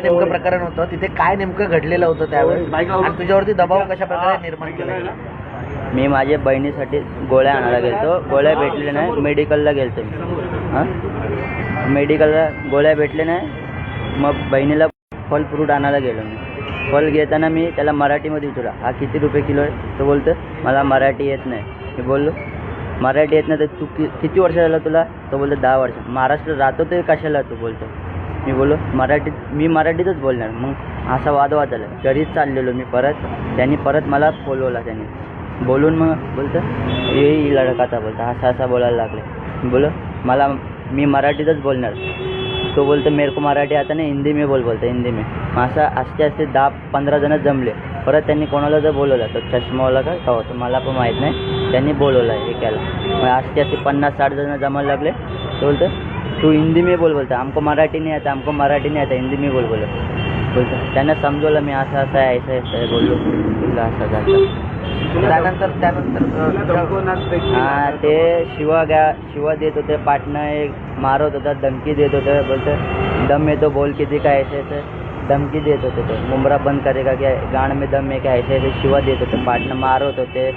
नेमकं प्रकरण होतं, तिथे काय नेमकं घडलेलं होतं त्यावेळेस आणि तुझ्यावरती दबाव कशा प्रकारे निर्माण केला? मी माझ्या बहिणीसाठी गोळ्या आणायला गेलतो, गोळ्या भेटले नाही, मेडिकलला गेलतो मी. मेडिकलला गोळ्या भेटले नाही, मग बहिणीला फल फ्रूट आणायला गेलो मी. फल घेताना मी त्याला मराठीमध्ये विचारला, हा किती रुपये किलो आहे? तो बोलतो मला मराठी येत नाही. मी बोललो मराठी येत नाही तर तू किती वर्ष झालं तुला? तो बोलतो 10 वर्ष. महाराष्ट्र राहतो ते कशाला तू बोलतो? मी बोललो मी मराठीतच बोलणार. मग असा वादवाद झाला. घरीच चाललेलो मी परत, त्यांनी परत मला बोलवला. त्यांनी बोलून मग बोलतं ये लडकाता बोलतं, असा बोलायला लागले. बोलो मी मराठीतच बोलणार. तो बोलतो मेरे को मराठी आता नाही, हिंदी में बोलतो हिंदी में. मग असं असते 10-15 जण जमले. परत त्यांनी कोणाला जर बोलवलं, तो चष्मावाला का होतं मला पण माहीत नाही, त्यांनी बोलवलं आहे एकाला. मग असते 50-60 जण जमायला लागले. तो बोलतो तू हिंदी में बोलतो, हमको मराठी नहीं आता, हिंदी में बोलतो. त्यांना समजवलं मी असं आहे, असं बोललो. तुला असं झालं. त्यानंतर ते शिवा देत होते, पाटणं एक मारत होता, धमकी देत होते. बोलतं दम में तो बोल किती काय ऐसे धमकी देत होते. ते मुंबरा बंद करेगा क्या, गाण में दम में क्या ऐसे शिवा देत होते, पाटणं मारत होते.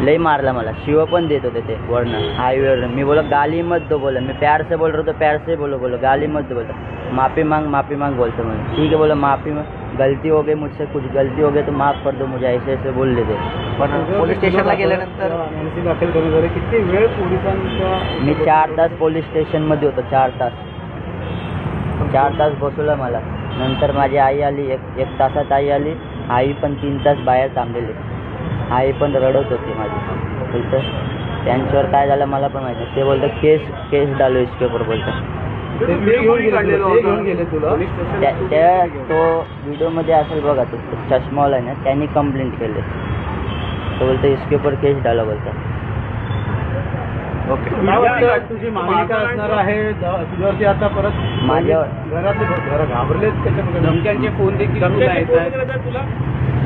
लई मारला मला, शिव पण देत होते ते वरनं हायवेवर. मी बोला गाली मत दो बोला, मैं प्यार से बोल रहा तो प्यार से बोलो गाली मत दो बोलता. माफ़ी मांग बोलते मुझे. ठीक है बोला माफ़ी मांग, गलती हो गई मुझसे, कुछ गलती हो गई तो माफ़ कर दो मुझे, ऐसे बोल लेते. पण पोलीस स्टेशनला गेल्यानंतर दाखल करण्याद्वारे किती वेळ पोलिसांचा? मी 4 तास पोलीस स्टेशनमध्ये होतो. 4 तास बसवलं मला. नंतर माझी आई आली, एक तासात आई आली. आई पण 3 तास बाहेर थांबलेली. आई पण रडत होती माझी. बोलतं त्यांच्यावर काय झालं मला पण माहिती नाही. ते बोलतं केस डालो इसके ऊपर बोलतं. त्या तो व्हिडिओमध्ये असेल बघा, तो चष्मावाला आहे ना, त्यांनी कंप्लेंट केली. तो बोलतो इसके ऊपर केस डालो बोलता. ओके. तुझी मागणी काय असणार आहे तुझ्यावरती? आता परत माझ्यावर घरातले घाबरलेत, धमक्यांचे फोन देखील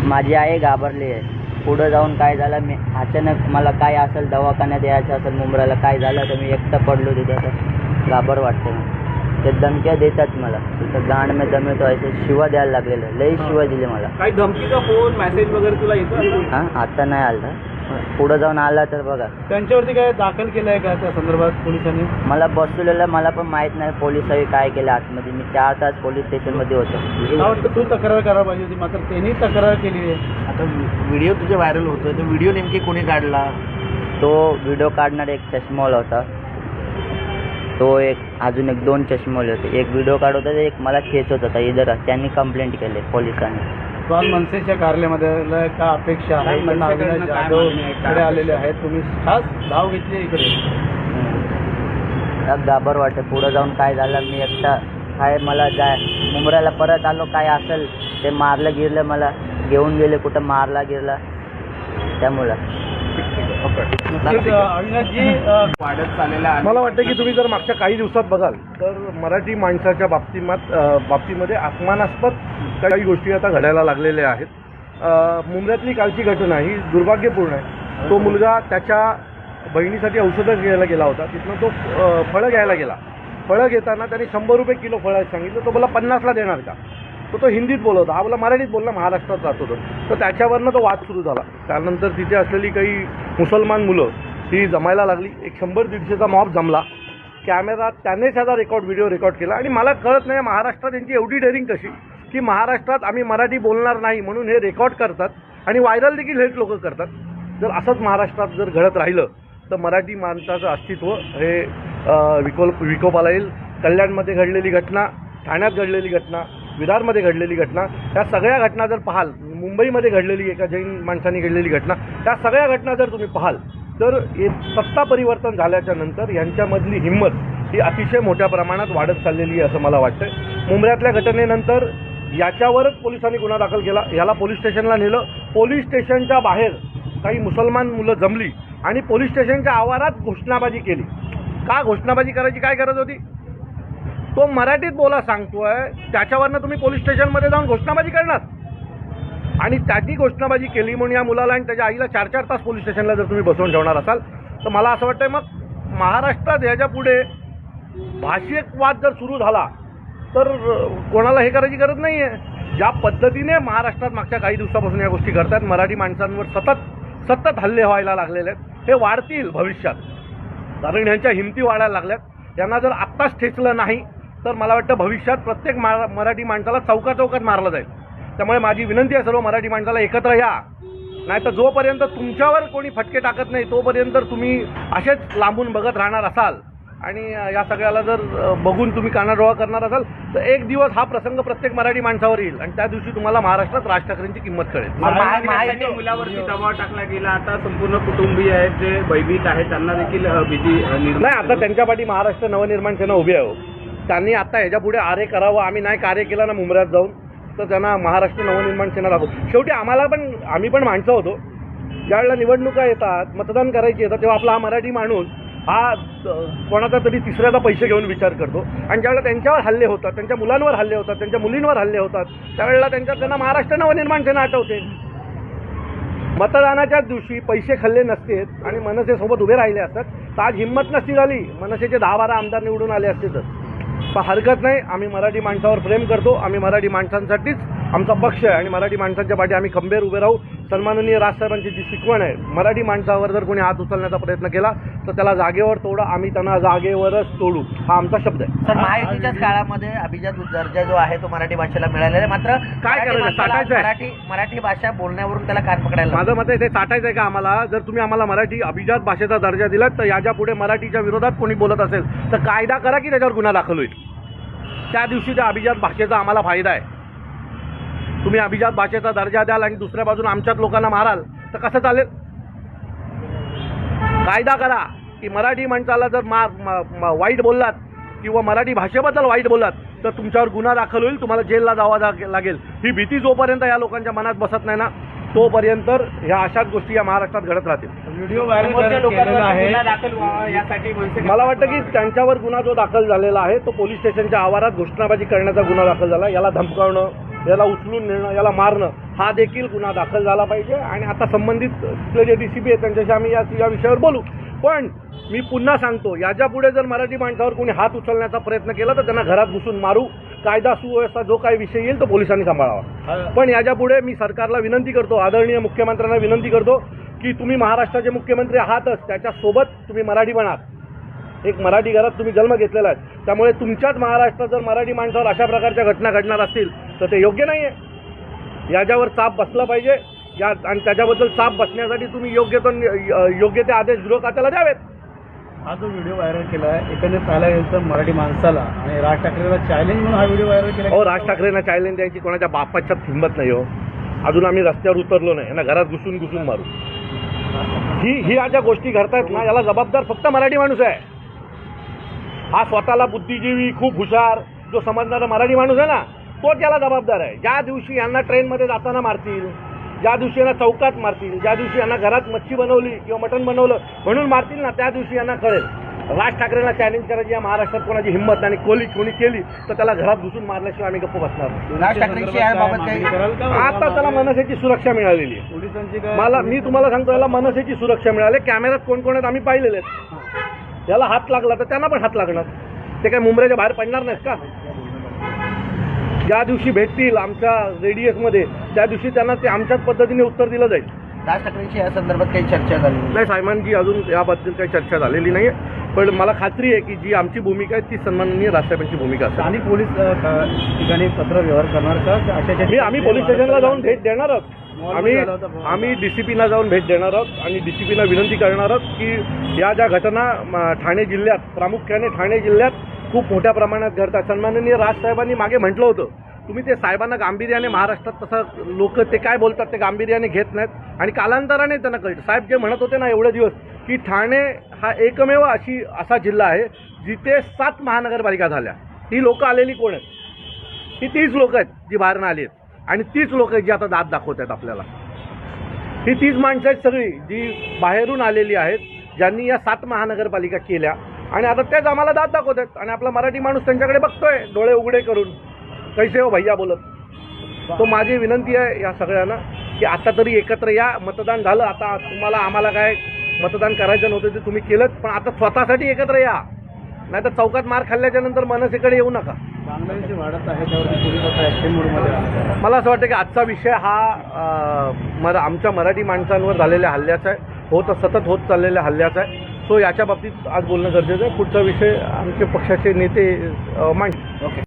माझी आई घाबरली आहे. पुढं जाऊन काय झालं, मी अचानक मला काय असेल दवाखान्यात यायचं असेल मुंबईला, काय झालं तर मी एकटा पडलो तिथं, तर घाबर वाटतं. ते धमक्या देतात मला, तिथं गांड में दम येतो, असे शिवा द्यायला लागलेलं. लई शिवा दिले मला. काही धमकीचा फोन मेसेज वगैरे तुला येतो? हां आता नाही आला, पुढं जाऊन आला तर बघा. त्यांच्यावरती काय दाखल केलं आहे का त्या संदर्भात पोलिसांनी? मला बसवलेलं मला पण माहीत नाही पोलिसांनी काय केलं आतमध्ये. मी 4 तास पोलीस स्टेशनमध्ये होतो. मला वाटतं तू तक्रार करायला पाहिजे होती, मात्र त्यांनी तक्रार केली आहे. आता व्हिडिओ तुझे व्हायरल होतोय, तो व्हिडिओ नेमकी कोणी काढला? तो व्हिडिओ काढणारा एक चष्मावाला होता, तो एक अजून 2 चष्मावाले होते. एक व्हिडिओ काढत होता, एक मला खेचत होता इधर. त्यांनी कंप्लेंट केली पोलिसांनी. काल मनसेच्या कार्यालयामध्ये काय अपेक्षा आहे? अविनाश जाधव इकडे आलेले आहेत, तुम्ही खास धाव घेतली इकडे. घाबर वाटतं. पुढं जाऊन काय झालं, मी एकटा काय मला मुंबऱ्याला परत आलो, काय असेल ते मारलं गिरलं, मला घेऊन गेले कुठं मारला गिरला त्यामुळं. अविनाशजी, वाढत चाललेला मला वाटतं की तुम्ही जर मागच्या काही दिवसात बघाल तर मराठी माणसाच्या बाबतीमध्ये अपमानास्पद काही गोष्टी आता घडायला लागलेल्या आहेत. मुंबईतली कालची घटना ही दुर्भाग्यपूर्ण आहे. तो मुलगा त्याच्या बहिणीसाठी औषधं घ्यायला गेला होता, तिथनं तो फळं घ्यायला गेला. फळं घेताना त्याने 100 रुपये किलो फळं सांगितलं. तो बोला 50ला देणार का? तो हिंदीत बोलत होता, हा बोला मराठीत बोलला, महाराष्ट्रात राहत होतो. तर त्याच्यावरनं तो वाद सुरू झाला. त्यानंतर तिथे असलेली काही मुसलमान मुलं ही जमायला लागली. एक 100-150चा मॉब जमला. कॅमेरा त्यानेच त्याचा व्हिडिओ रेकॉर्ड केला. आणि मला कळत नाही महाराष्ट्रात यांची एवढी डेअरिंग कशी की महाराष्ट्रात आम्ही मराठी बोलणार नाही म्हणून हे रेकॉर्ड करतात आणि व्हायरल देखील हेच लोक करतात. जर असंच महाराष्ट्रात जर घडत राहिलं तर मराठी माणसाचं अस्तित्व हे विकोपाला येईल. कल्याणमध्ये घडलेली घटना, ठाण्यात घडलेली घटना, विरारमध्ये घडलेली घटना, या सगळ्या घटना जर पाहाल, मुंबईमध्ये घडलेली एका जैन माणसाने घडलेली घटना, त्या सगळ्या घटना जर तुम्ही पाहाल तर सत्ता परिवर्तन झाल्याच्या नंतर यांच्यामधली हिंमत ही अतिशय मोठ्या प्रमाणात वाढत चाललेली आहे असं मला वाटतं. मुंबऱ्यातल्या घटनेनंतर याच्यावरच पोलिसांनी गुन्हा दाखल केला. याला पोलीस स्टेशनला नेलं. पोलीस स्टेशनच्या बाहेर काही मुसलमान मुलं जमली आणि पोलीस स्टेशनच्या आवारात घोषणाबाजी केली. का घोषणाबाजी करायची काय गरज होती? तो मराठीत बोला सांगतोय, त्याच्यावरनं तुम्ही पोलीस स्टेशनमध्ये जाऊन घोषणाबाजी करणार? आणि त्याची घोषणाबाजी केली म्हणून या मुलाला आणि त्याच्या आईला 4-4 तास पोलीस स्टेशनला जर तुम्ही बसवून ठेवणार असाल तर मला असं वाटतंय मग महाराष्ट्रात याच्या पुढे भाषिक वाद जर सुरू झाला तर कोणाला हे करायची गरज नाही आहे. ज्या पद्धतीने महाराष्ट्रात मागच्या काही दिवसापासून या गोष्टी घडतात, मराठी माणसांवर सतत हल्ले व्हायला लागलेले आहेत, हे वाढतील भविष्यात. कारण यांच्या हिमती वाढायला लागल्यात. यांना जर आत्ताच ठेचलं नाही तर मला वाटतं भविष्यात प्रत्येक मराठी माणसाला चौकात मारलं जाईल. त्यामुळे माझी विनंती आहे सर्व मराठी माणसाला एकत्र या, नाही तर जोपर्यंत तुमच्यावर कोणी फटके टाकत नाही तोपर्यंत तुम्ही असेच लांबून बघत राहणार असाल आणि या सगळ्याला जर बघून तुम्ही कानाडोळा करणार असाल तर एक दिवस हा प्रसंग प्रत्येक मराठी माणसावर येईल आणि त्या दिवशी तुम्हाला महाराष्ट्रात राज ठाकरेंची किंमत कळेल. मुलावरती दबाव टाकला गेला, आता संपूर्ण कुटुंबीय आहेत जे भयभीत आहेत त्यांना देखील भीती नाही. आता त्यांच्या पाठी महाराष्ट्र नवनिर्माण सेना उभी आहे. त्यांनी आता ह्याच्या पुढे आरे करावं. आम्ही नाही कार्य केलं ना मुंबऱ्यात जाऊन तर त्यांना महाराष्ट्र नवनिर्माण सेना दाखवू. शेवटी आम्ही पण माणसं होतो. ज्यावेळेला निवडणुका येतात, मतदान करायची येतात, तेव्हा आपला हा मराठी माणूस हा कोणाचा तरी तिसऱ्याचा पैसे घेऊन विचार करतो आणि ज्यावेळेला त्यांच्यावर हल्ले होतात, त्यांच्या मुलांवर हल्ले होतात, त्यांच्या मुलींवर हल्ले होतात, त्यावेळेला त्यांना महाराष्ट्र नवनिर्माण सेना आठवते. मतदानाच्या दिवशी पैसे खाल्ले नसतेत आणि मनसेसोबत उभे राहिले असतात तर आज हिंमत नसती झाली, मनसेचे 10-12 आमदार निवडून आले असते तर. पण हरकत नाही, आम्ही मराठी माणसावर प्रेम करतो, आम्ही मराठी माणसांसाठीच आमचा पक्ष आहे आणि मराठी माणसांच्या पाठी आम्ही खंबीर उभे राहू. सन्माननीय राजसाहेबांची जी शिकवण आहे, मराठी माणसावर जर कोणी हात उचलण्याचा प्रयत्न केला तर त्याला जागेवर तोडा, आम्ही त्यांना जागेवरच तोडू, हा आमचा शब्द आहे. सर, महायुतीच्याच काळामध्ये अभिजात दर्जा जो आहे तो मराठी भाषेला मिळालेला आहे, मात्र काय करायचं, साठायचं आहे? मराठी भाषा बोलण्यावरून त्याला कान पकडायला माझं मत आहे ते साठायचं आहे का आम्हाला? जर तुम्ही आम्हाला मराठी अभिजात भाषेचा दर्जा दिलात तर याच्या पुढे मराठीच्या विरोधात कोणी बोलत असेल तर कायदा करा की त्याच्यावर गुन्हा दाखल होईल. त्या दिवशी त्या अभिजात भाषेचा आम्हाला फायदा आहे. तुम्ही अभिजात भाषेचा दर्जा द्याल आणि दुसऱ्या बाजून आमच्याच लोकांना माराल तर कसं चालेल? कायदा करा की मराठी माणसाला जर वाईट बोललात किंवा मराठी भाषेबद्दल वाईट बोललात तर तुमच्यावर गुन्हा दाखल होईल, तुम्हाला जेलला जावं लागेल. ही भीती जोपर्यंत या लोकांच्या मनात बसत नाही ना तोपर्यंत ह्या अशाच गोष्टी या महाराष्ट्रात घडत राहतील. व्हिडिओ व्हायरल केलेला आहे, दाखल व्हावा यासाठी मला वाटतं की त्यांच्यावर गुन्हा जो दाखल झालेला आहे तो पोलीस स्टेशनच्या आवारात घोषणाबाजी करण्याचा गुन्हा दाखल झाला. याला धमकावणं, याला उचलून नेणं, याला मारणं हा देखील गुन्हा दाखल झाला पाहिजे आणि आता संबंधित जे DCP आहेत त्यांच्याशी आम्ही या विषयावर बोलू. पण मी पुन्हा सांगतो, याच्या पुढे जर मराठी माणसावर कोणी हात उचलण्याचा प्रयत्न केला तर त्यांना घरात घुसून मारू. कायदा सुव्यवस्था जो काही विषय येईल तो पोलिसांनी सांभाळावा. पण याच्या पुढे मी सरकारला विनंती करतो, आदरणीय मुख्यमंत्र्यांना विनंती करतो की तुम्ही महाराष्ट्राचे मुख्यमंत्री आहातच, त्याच्यासोबत तुम्ही मराठी बनात. एक मराठी घरात तुम्ही जन्म घेतलेला आहे, त्यामुळे तुमच्याच महाराष्ट्रात जर मराठी माणसावर अशा प्रकारच्या घटना घडणार असतील तर ते योग्य नाही आहे. याच्यावर चाप बसला पाहिजे आणि त्याच्याबद्दल चाप बसण्यासाठी तुम्ही योग्य ते आदेश गृह खात्याला द्यावेत. हा जो व्हिडिओ व्हायरल केला आहे एकंदरीत पाहायला गेलं तर मराठी माणसाला आणि राज ठाकरेला चॅलेंज म्हणून हा व्हिडिओ व्हायरल केला. हो, राज ठाकरेंना चॅलेंज द्यायची कोणाच्या बापाच्या हिंमत नाही. हो, अजून आम्ही रस्त्यावर उतरलो नाही, यांना घरात घुसून मारू. ही ज्या गोष्टी घडतायत ना याला जबाबदार फक्त मराठी माणूस आहे. हा स्वतःला बुद्धिजीवी, खूप हुशार जो समजणारा मराठी माणूस आहे ना तोच याला जबाबदार आहे. ज्या दिवशी यांना ट्रेनमध्ये जाताना मारतील, ज्या दिवशी यांना चौकात मारतील, ज्या दिवशी यांना घरात मच्छी बनवली किंवा मटण बनवलं म्हणून मारतील ना, त्या दिवशी यांना कळेल. राज ठाकरेंना चॅलेंज करायची या महाराष्ट्रात कोणाची हिंमत आणि कोणी केली तर त्याला घरात घुसून मारल्याशिवाय आम्ही गप्प बसणार. राज ठाकरेंशी याबाबत काही आता त्याला मनसेची सुरक्षा मिळालेली आहे. पोलिसांची मी तुम्हाला सांगतो, याला मनसेची सुरक्षा मिळाली. कॅमेऱ्यात कोण आहेत आम्ही पाहिलेले आहेत. याला हात लागला तर त्यांना पण हात लागणार. ते काय मुंबईच्या बाहेर पडणार नाहीत का? ज्या दिवशी भेटतील आमच्या रेडियसमध्ये त्या दिवशी त्यांना ते आमच्याच पद्धतीने उत्तर दिलं जाईल. राज ठाकरेंशी या संदर्भात काही चर्चा झाली नाही साहेबांची अजून याबद्दल काही चर्चा झालेली नाही आहे. पण मला खात्री आहे की जी आमची भूमिका आहे ती सन्माननीय राजसाहेबांची भूमिका असेल. आणि पोलीस ठिकाणी पत्र व्यवहार करणार का? आम्ही पोलीस स्टेशनला जाऊन भेट देणार आहोत. आम्ही DCPना जाऊन भेट देणार आहोत आणि DCPना विनंती करणार आहोत की या ज्या घटना ठाणे जिल्ह्यात, प्रामुख्याने ठाणे जिल्ह्यात खूप मोठ्या प्रमाणात घडतात. सन्माननीय राजसाहेबांनी मागे म्हटलं होतं, तुम्ही ते साहेबांना गांभीर्याने, महाराष्ट्रात तसं लोक ते काय बोलतात ते गांभीर्याने घेत नाहीत आणि कालांतराने त्यांना कळतं. साहेब जे म्हणत होते ना एवढे दिवस की ठाणे हा एकमेव असा जिल्हा आहे जिथे 7 महानगरपालिका झाल्या. ही लोकं आलेली कोण आहेत? ही 30 लोक आहेत जी बाहेरनं आली आहेत आणि 30 लोक आहेत जी आता दाद दाखवत आहेत आपल्याला. ही 30 माणसं आहेत सगळी जी बाहेरून आलेली आहेत, ज्यांनी या 7 महानगरपालिका केल्या आणि आता तेच आम्हाला दाद दाखवत आहेत आणि आपला मराठी माणूस त्यांच्याकडे बघतोय डोळे उघडे करून, कैसे हो भैया बोलत. तो माझी विनंती आहे या सगळ्यांना की आता तरी एकत्र या. मतदान झालं, आता तुम्हाला आम्हाला काय मतदान करायचं नव्हतं ते तुम्ही केलं, पण आता स्वतःसाठी एकत्र या, नाही तर चौकात मार खाल्ल्याच्या नंतर मनसेकडे येऊ नका. बांगलादेशी वाढत आहे त्यावरती पोलीस आता ॲक्शन मोडमध्ये आहे. मला असं वाटतं की आजचा विषय हा आमच्या मराठी माणसांवर झालेल्या हल्ल्याचा आहे, सतत होत चाललेल्या हल्ल्याचा आहे. सो याच्या बाबतीत आज बोलणं गरजेचं आहे. पुढचा विषय आमचे पक्षाचे नेते मांडतील. ओके.